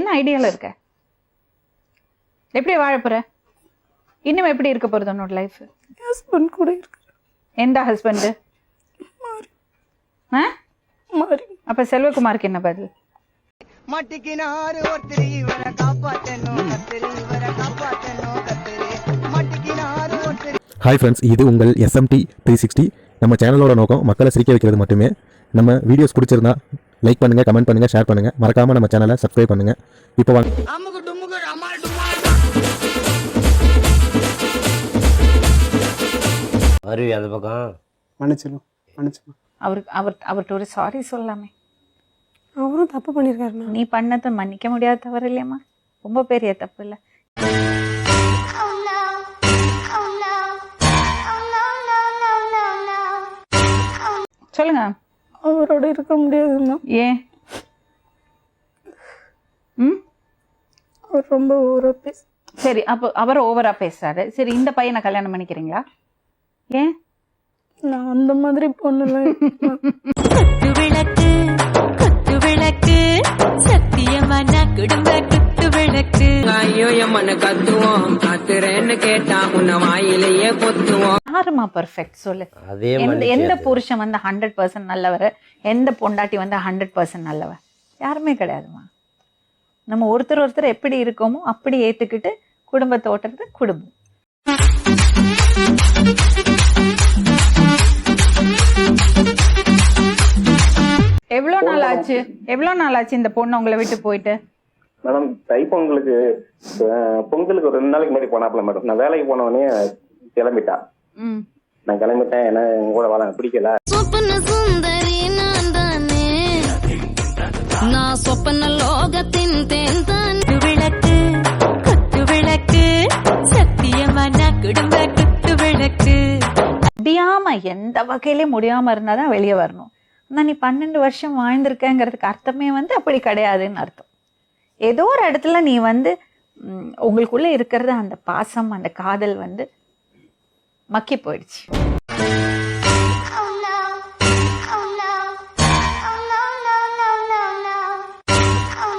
என்ன ஐடியால இருக்க? எப்படி வாழ போற? இன்னும் எப்படி இருக்க போறது உன்னோட லைஃப்? ஹஸ்பண்ட் கூட இருக்கு. எந்த ஹஸ்பண்ட்? மாறி. அப்ப செல்வகுமாருக்கு என்ன பதில்? மட்டிக்கினாரு ஒருத்தர் இவரை காப்பாத்தணும் கத்திரி, இவரை காப்பாத்தணும் கத்திரி, மட்டிக்கினாரு ஒருத்தர். ஹாய் ஃப்ரெண்ட்ஸ், இது உங்கள் SMT 360. நம்ம சேனலோட நோக்கம் மக்களை சிரிக்க வைக்கிறது மட்டுமே. நம்ம வீடியோஸ் பிடிச்சிருந்தா லைக் பண்ணுங்கள், கமெண்ட் பண்ணுங்கள், ஷேர் பண்ணுங்கள். மறக்காமல் நம்ம சேனலை சப்ஸ்கிரைப் பண்ணுங்கள். இப்போ வாங்க. அருவி அந்த பக்கம் மன்னிச்சிடும். அவர்கிட்ட ஒரு சாரி சொல்லலாமே. அவரும் தப்பு பண்ணியிருக்காருண்ணா. நீ பண்ணதை மன்னிக்க முடியாத தவறு இல்லையம்மா, ரொம்ப பெரிய தப்பு இல்லை. சொல்லுங்க. அவரோட இருக்க முடியாதுண்ணா. ஏன்? அவர் ரொம்ப ஓவரா பேச. சரி, அப்போ அவர் ஓவரா பேசுறாரு. சரி, இந்த பையனை கல்யாணம் பண்ணிக்கிறீங்களா? ஏன்? நான் அந்த மாதிரி பொண்ணுலாம் குத்து விளக்கு சத்தியமான குடும்ப குத்து விளக்கு. ஐயோ எம்மன கத்துவோம், கத்துறேன்னு கேட்டா உன்ன வாயிலேயே பொத்துவோம். யாருமா பெர்ஃபெக்ட் சொல்லு? அதே எந்த புருஷன் வந்து 100% நல்லவர், எந்த பொண்டாட்டி வந்து 100% நல்லவர்? யாருமே கிடையாதுமா. நம்ம ஒருத்தர் எப்படி இருக்கோமோ அப்படி ஏத்துக்கிட்டு குடும்பத்தை ஓட்டுறது குடும்பம். எவ்வளவு நாள் ஆச்சு இந்த பொண்ணு உங்களை விட்டு போயிட்டு? மேடம், தைப்பொங்கலுக்கு பொங்கலுக்கு ஒரு 2 நாளைக்கு முன்னாடி போனாப்ல மேடம். நான் வேலைக்கு போனவனே கிளம்பிட்டா. நான் கிளம்பிட்டேன், ஏன்னா எங்க கூட வாழ பிடிக்கல. சொப்பன சுந்தரி நான் தானே, நான் சொப்பன லோகத்தின் தேன் தான். விளக்கு குத்து விளக்கு சத்தியமான குடும்ப குத்து விளக்கு. முடியாம எந்த வகையிலயும் முடியாம இருந்தாதான் வெளியே வரணும். ஆனா நீ 12 வருஷம் வாழ்ந்திருக்கங்கிறதுக்கு அர்த்தமே வந்து அப்படி கிடையாதுன்னு அர்த்தம். ஏதோ ஒரு இடத்துல நீ வந்து உங்களுக்குள்ள இருக்கிறது அந்த பாசம், அந்த காதல் வந்து மக்கி போயிடுச்சு.